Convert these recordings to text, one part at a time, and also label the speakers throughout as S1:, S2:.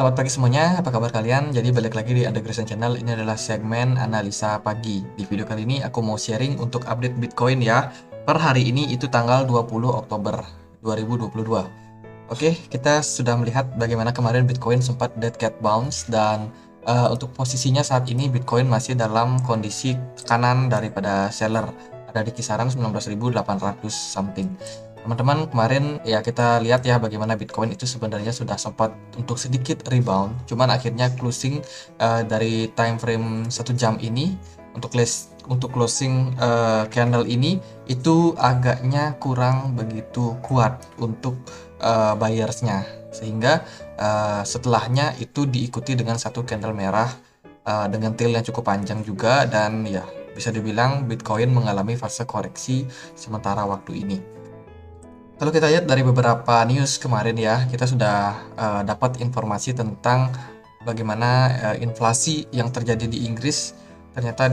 S1: Selamat pagi semuanya, apa kabar kalian? Jadi balik lagi di Adegresan Channel, ini adalah segmen analisa pagi. Di video kali ini aku mau sharing untuk update Bitcoin ya. Per hari ini itu tanggal 20 Oktober 2022. Oke, kita sudah melihat bagaimana kemarin Bitcoin sempat dead cat bounce dan untuk posisinya saat ini Bitcoin masih dalam kondisi tekanan daripada seller. Ada di kisaran 19.800 something. Teman-teman, kemarin ya kita lihat ya bagaimana Bitcoin itu sebenarnya sudah sempat untuk sedikit rebound, cuman akhirnya closing dari time frame 1 jam ini untuk closing candle ini itu agaknya kurang begitu kuat untuk buyersnya, sehingga setelahnya itu diikuti dengan satu candle merah dengan tail yang cukup panjang juga, dan ya bisa dibilang Bitcoin mengalami fase koreksi sementara waktu ini. Kalau kita lihat dari beberapa news kemarin ya, kita sudah dapat informasi tentang bagaimana inflasi yang terjadi di Inggris ternyata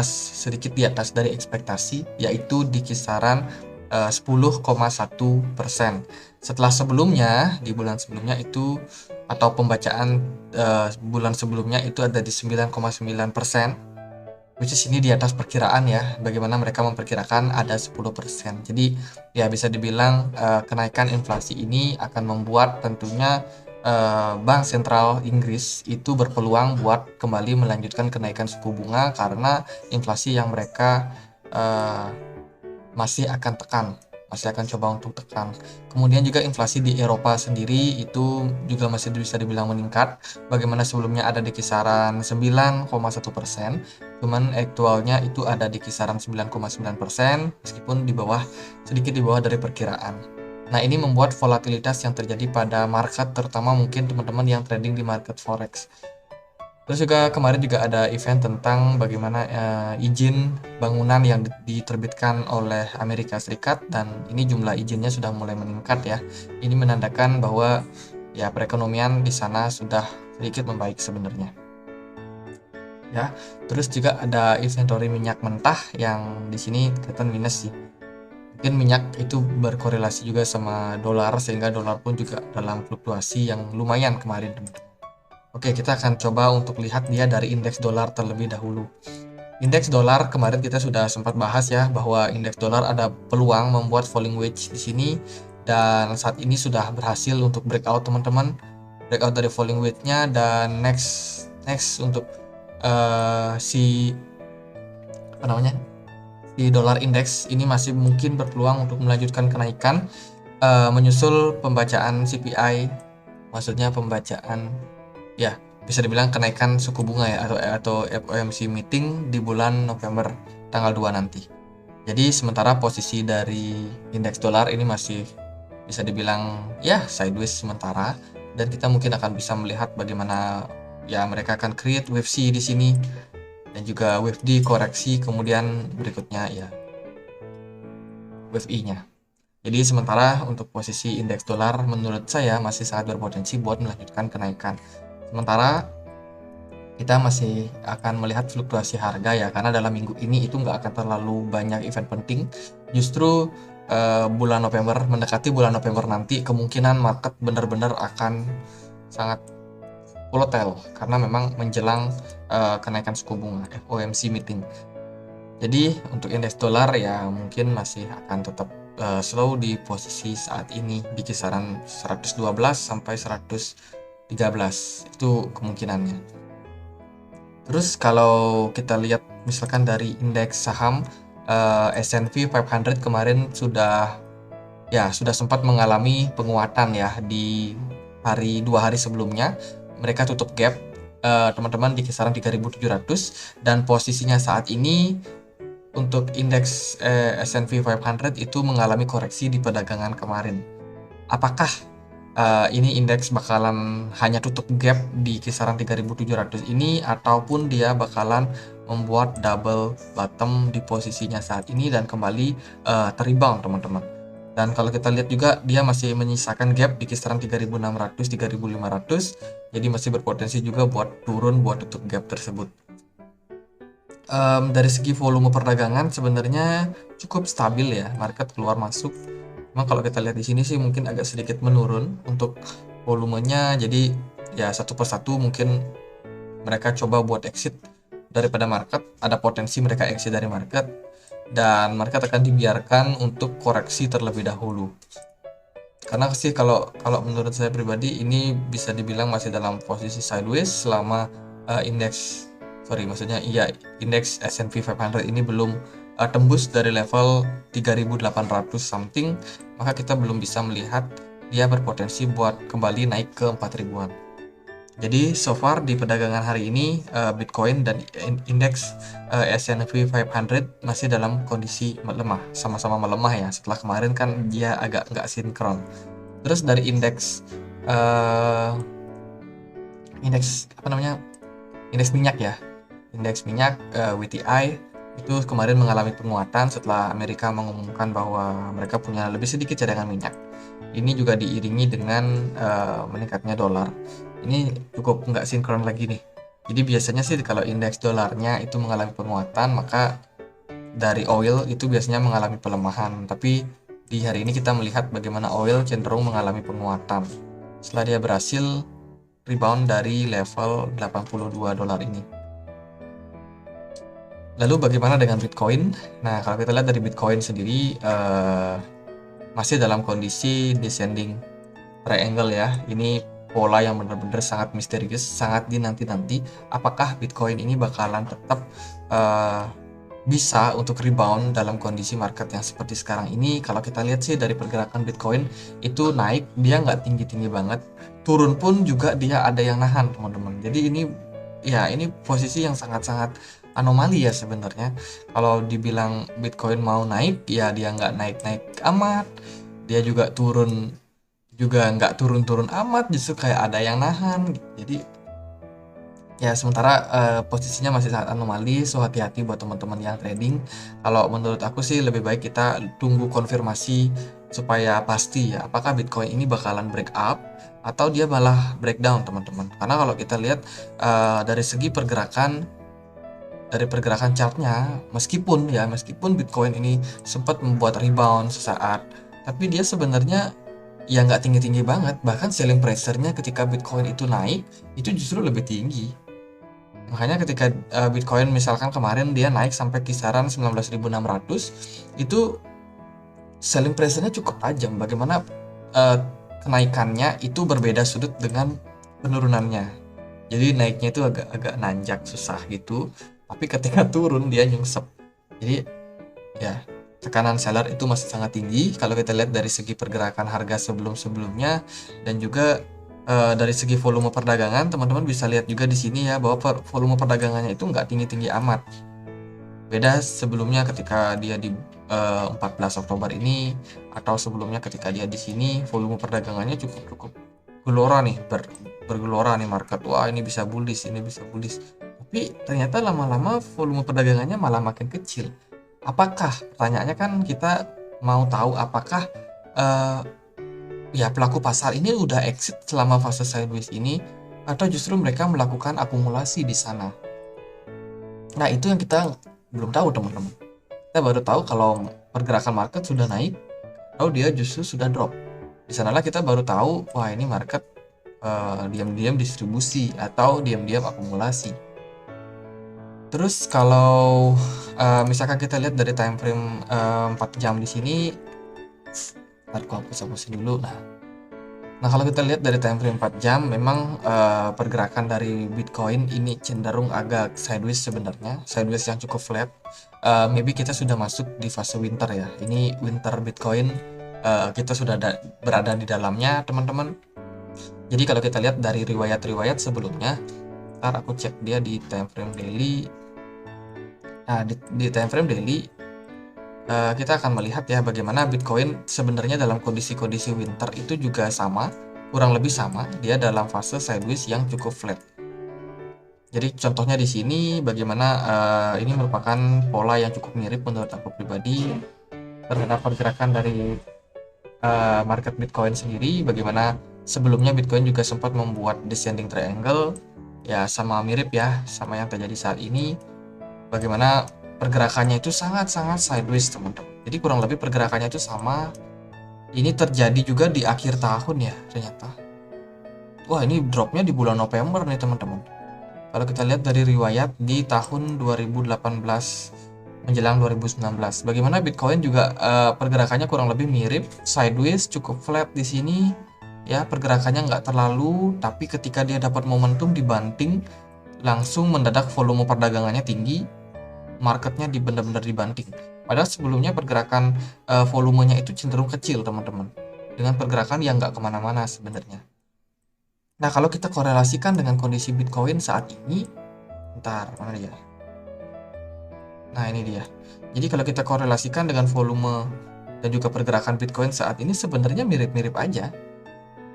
S1: sedikit di atas dari ekspektasi, yaitu di kisaran 10,1%. Setelah sebelumnya, di bulan sebelumnya itu, atau pembacaan bulan sebelumnya itu ada di 9,9%. Which is ini di atas perkiraan ya, bagaimana mereka memperkirakan ada 10%. Jadi ya bisa dibilang kenaikan inflasi ini akan membuat tentunya Bank Sentral Inggris itu berpeluang buat kembali melanjutkan kenaikan suku bunga karena inflasi yang mereka masih akan coba untuk tekan. Kemudian juga inflasi di Eropa sendiri itu juga masih bisa dibilang meningkat. Bagaimana sebelumnya ada di kisaran 9,1%, cuman aktualnya itu ada di kisaran 9,9%, meskipun sedikit di bawah dari perkiraan. Nah, ini membuat volatilitas yang terjadi pada market, terutama mungkin teman-teman yang trading di market forex. Terus juga kemarin juga ada event tentang bagaimana izin bangunan yang diterbitkan oleh Amerika Serikat, dan ini jumlah izinnya sudah mulai meningkat ya. Ini menandakan bahwa ya perekonomian di sana sudah sedikit membaik sebenarnya. Ya, terus juga ada inventory minyak mentah yang di sini kelihatan minus sih. Mungkin minyak itu berkorelasi juga sama dolar, sehingga dolar pun juga dalam fluktuasi yang lumayan kemarin, teman-teman. Oke, kita akan coba untuk lihat dia dari indeks dolar terlebih dahulu. Indeks dolar kemarin kita sudah sempat bahas ya, bahwa indeks dolar ada peluang membuat falling wedge di sini, dan saat ini sudah berhasil untuk breakout, teman-teman. Breakout dari falling wedge-nya, dan next untuk si dolar indeks ini masih mungkin berpeluang untuk melanjutkan kenaikan menyusul pembacaan CPI, maksudnya pembacaan ya bisa dibilang kenaikan suku bunga ya, atau FOMC meeting di bulan November tanggal 2 nanti. Jadi sementara posisi dari indeks dolar ini masih bisa dibilang ya sideways sementara, dan kita mungkin akan bisa melihat bagaimana ya mereka akan create wave C di sini dan juga wave D koreksi, kemudian berikutnya ya wave E-nya. Jadi sementara untuk posisi indeks dolar menurut saya masih sangat berpotensi buat melanjutkan kenaikan. Sementara kita masih akan melihat fluktuasi harga ya, karena dalam minggu ini itu nggak akan terlalu banyak event penting. Justru mendekati bulan November nanti, kemungkinan market benar-benar akan sangat volatile karena memang menjelang kenaikan suku bunga FOMC meeting. Jadi untuk indeks dolar ya mungkin masih akan tetap slow di posisi saat ini di kisaran 112 sampai 113 itu kemungkinannya. Terus kalau kita lihat misalkan dari indeks saham S&P 500 kemarin sudah sempat mengalami penguatan ya di 2 hari sebelumnya. Mereka tutup gap teman-teman di kisaran 3.700, dan posisinya saat ini untuk indeks S&P 500 itu mengalami koreksi di perdagangan kemarin. Apakah ini indeks bakalan hanya tutup gap di kisaran 3.700 ini, ataupun dia bakalan membuat double bottom di posisinya saat ini dan kembali terrebound, teman-teman. Dan kalau kita lihat juga dia masih menyisakan gap di kisaran 3.600 3.500, jadi masih berpotensi juga buat turun buat tutup gap tersebut. Dari segi volume perdagangan sebenarnya cukup stabil ya, market keluar masuk. Memang kalau kita lihat di sini sih mungkin agak sedikit menurun untuk volumenya, jadi ya satu persatu mungkin mereka coba buat exit daripada market, ada potensi mereka exit dari market, dan market akan dibiarkan untuk koreksi terlebih dahulu. Karena sih kalau menurut saya pribadi ini bisa dibilang masih dalam posisi sideways selama indeks S&P 500 ini belum tembus dari level 3.800 something, maka kita belum bisa melihat dia berpotensi buat kembali naik ke 4.000-an. Jadi so far di perdagangan hari ini Bitcoin dan indeks S&P 500 masih dalam kondisi melemah, sama-sama melemah ya. Setelah kemarin kan dia agak nggak sinkron. Terus dari indeks indeks minyak ya, indeks minyak WTI itu kemarin mengalami penguatan setelah Amerika mengumumkan bahwa mereka punya lebih sedikit cadangan minyak. Ini juga diiringi dengan meningkatnya dolar. Ini cukup nggak sinkron lagi nih. Jadi biasanya sih kalau indeks dolarnya itu mengalami penguatan, maka dari oil itu biasanya mengalami pelemahan. Tapi di hari ini kita melihat bagaimana oil cenderung mengalami penguatan setelah dia berhasil rebound dari level 82 dolar ini. Lalu bagaimana dengan Bitcoin? Nah, kalau kita lihat dari Bitcoin sendiri masih dalam kondisi descending triangle ya. Ini pola yang benar-benar sangat misterius, sangat dinanti-nanti. Apakah Bitcoin ini bakalan tetap bisa untuk rebound dalam kondisi market yang seperti sekarang ini? Kalau kita lihat sih dari pergerakan Bitcoin itu naik, dia nggak tinggi-tinggi banget. Turun pun juga dia ada yang nahan, teman-teman. Jadi ini posisi yang sangat-sangat anomali ya sebenarnya. Kalau dibilang Bitcoin mau naik, ya dia nggak naik-naik amat. Dia juga turun juga nggak turun-turun amat, justru kayak ada yang nahan. Jadi ya sementara posisinya masih sangat anomali, so hati-hati buat teman-teman yang trading. Kalau menurut aku sih lebih baik kita tunggu konfirmasi supaya pasti ya apakah Bitcoin ini bakalan break up atau dia malah breakdown, teman-teman. Karena kalau kita lihat dari segi pergerakan chartnya, meskipun Bitcoin ini sempat membuat rebound sesaat, tapi dia sebenarnya ya nggak tinggi-tinggi banget. Bahkan selling pressure-nya ketika Bitcoin itu naik itu justru lebih tinggi. Makanya ketika Bitcoin misalkan kemarin dia naik sampai kisaran 19.600, itu selling pressure-nya cukup tajam. Bagaimana kenaikannya itu berbeda sudut dengan penurunannya. Jadi naiknya itu agak nanjak, susah gitu. Tapi ketika turun dia nyungsep. Jadi ya tekanan seller itu masih sangat tinggi kalau kita lihat dari segi pergerakan harga sebelum-sebelumnya, dan juga dari segi volume perdagangan. Teman-teman bisa lihat juga di sini ya bahwa volume perdagangannya itu nggak tinggi-tinggi amat. Beda sebelumnya ketika dia di 14 Oktober ini, atau sebelumnya ketika dia di sini volume perdagangannya cukup gelora nih, bergelora nih market. Wah, ini bisa bullish, ini bisa bullish. Tapi ternyata lama-lama volume perdagangannya malah makin kecil. Apakah, pertanyaannya kan kita mau tahu apakah ya pelaku pasar ini udah exit selama fase sideways ini, atau justru mereka melakukan akumulasi di sana. Nah, itu yang kita belum tahu, teman-teman. Kita baru tahu kalau pergerakan market sudah naik atau dia justru sudah drop. Di sanalah kita baru tahu, wah ini market diam-diam distribusi atau diam-diam akumulasi. Terus kalau misalkan kita lihat dari time frame 4 jam di sini, aku hapus dulu. Nah, kalau kita lihat dari time frame 4 jam, memang pergerakan dari Bitcoin ini cenderung agak sideways sebenarnya, sideways yang cukup flat. Maybe kita sudah masuk di fase winter ya. Ini winter Bitcoin, kita sudah berada di dalamnya, teman-teman. Jadi kalau kita lihat dari riwayat-riwayat sebelumnya, ntar aku cek dia di time frame daily. Nah, di time frame daily kita akan melihat ya bagaimana Bitcoin sebenarnya dalam kondisi-kondisi winter itu juga sama, kurang lebih sama, dia dalam fase sideways yang cukup flat. Jadi contohnya di sini bagaimana ini merupakan pola yang cukup mirip menurut aku pribadi terhadap pergerakan dari market Bitcoin sendiri. Bagaimana sebelumnya Bitcoin juga sempat membuat descending triangle, ya sama mirip ya sama yang terjadi saat ini. Bagaimana pergerakannya itu sangat-sangat sideways, teman-teman. Jadi kurang lebih pergerakannya itu sama. Ini terjadi juga di akhir tahun ya ternyata. wah ini dropnya di bulan November nih teman-teman. Kalau kita lihat dari riwayat di tahun 2018 menjelang 2019, bagaimana Bitcoin juga pergerakannya kurang lebih mirip, sideways, cukup flat di sini ya, pergerakannya nggak terlalu, tapi ketika dia dapat momentum dibanting, langsung mendadak volume perdagangannya tinggi, marketnya benar-benar dibanting. Padahal sebelumnya pergerakan volumenya itu cenderung kecil teman-teman, dengan pergerakan yang nggak kemana-mana sebenarnya. Nah kalau kita korelasikan dengan kondisi Bitcoin saat ini, bentar, mana dia? Nah ini dia. Jadi kalau kita korelasikan dengan volume dan juga pergerakan Bitcoin saat ini sebenarnya mirip-mirip aja.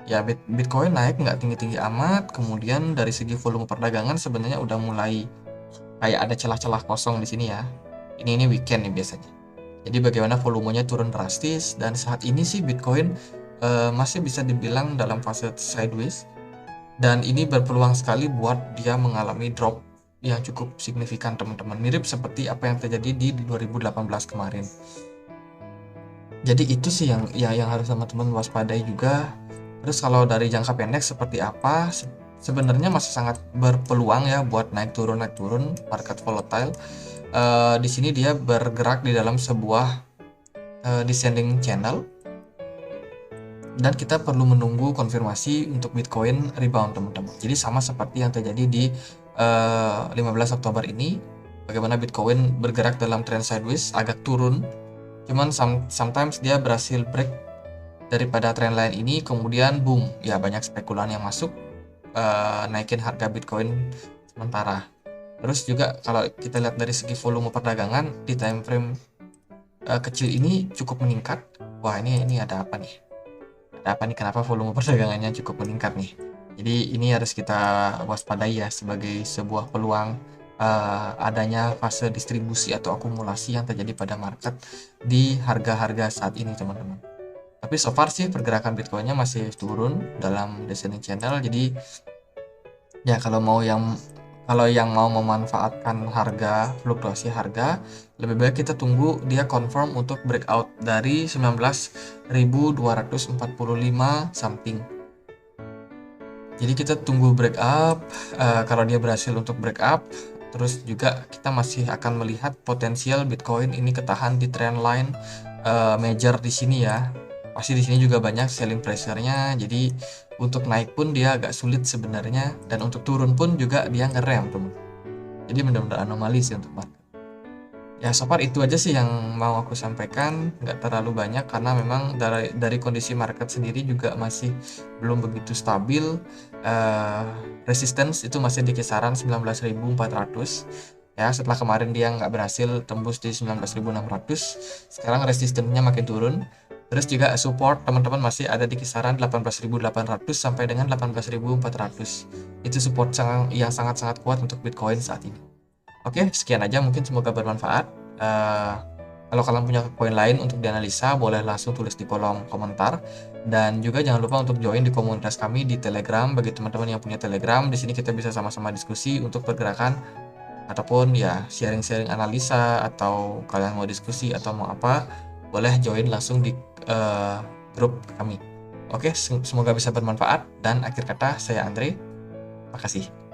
S1: Ya Bitcoin naik nggak tinggi-tinggi amat, kemudian dari segi volume perdagangan sebenarnya udah mulai kayak ada celah-celah kosong di sini ya. Ini weekend nih biasanya. Jadi bagaimana volumenya turun drastis, dan saat ini sih Bitcoin masih bisa dibilang dalam fase sideways, dan ini berpeluang sekali buat dia mengalami drop yang cukup signifikan teman-teman, mirip seperti apa yang terjadi di 2018 kemarin. Jadi itu sih yang harus teman-teman waspadai juga. Terus kalau dari jangka pendek seperti apa, sebenarnya masih sangat berpeluang ya buat naik turun market volatile. Di sini dia bergerak di dalam sebuah descending channel, dan kita perlu menunggu konfirmasi untuk Bitcoin rebound teman-teman. Jadi sama seperti yang terjadi di 15 Oktober ini, bagaimana Bitcoin bergerak dalam trend sideways, agak turun, cuman sometimes dia berhasil break daripada trend line ini, kemudian boom, ya banyak spekulan yang masuk, naikin harga Bitcoin sementara. Terus juga kalau kita lihat dari segi volume perdagangan di time frame kecil ini cukup meningkat. Wah ini ada apa nih? Kenapa volume perdagangannya cukup meningkat nih? Jadi ini harus kita waspadai ya, sebagai sebuah peluang adanya fase distribusi atau akumulasi yang terjadi pada market di harga-harga saat ini teman-teman. Tapi so far sih pergerakan Bitcoinnya masih turun dalam descending channel. Jadi ya kalau yang mau memanfaatkan fluktuasi harga, lebih baik kita tunggu dia confirm untuk breakout dari 19.245 something. Jadi kita tunggu breakup. Kalau dia berhasil untuk breakup, terus juga kita masih akan melihat potensial Bitcoin ini ketahan di trend line major di sini ya. Pasti di sini juga banyak selling pressure-nya, jadi untuk naik pun dia agak sulit sebenarnya, dan untuk turun pun juga dia ngerem teman. Jadi benar-benar anomali sih untuk market. Ya so far itu aja sih yang mau aku sampaikan, nggak terlalu banyak karena memang dari kondisi market sendiri juga masih belum begitu stabil. Resistance itu masih di kisaran 19.400 ya. Setelah kemarin dia nggak berhasil tembus di 19.600, sekarang resistennya makin turun. Terus juga support teman-teman masih ada di kisaran 18.800 sampai dengan 18.400. Itu support yang sangat-sangat kuat untuk Bitcoin saat ini. Oke, sekian aja, mungkin semoga bermanfaat. Kalau kalian punya koin lain untuk dianalisa, boleh langsung tulis di kolom komentar. Dan juga jangan lupa untuk join di komunitas kami di Telegram. Bagi teman-teman yang punya Telegram, di sini kita bisa sama-sama diskusi untuk pergerakan ataupun ya sharing-sharing analisa, atau kalian mau diskusi atau mau apa, boleh join langsung di grup kami. Oke, semoga bisa bermanfaat, dan akhir kata saya Andre. Makasih.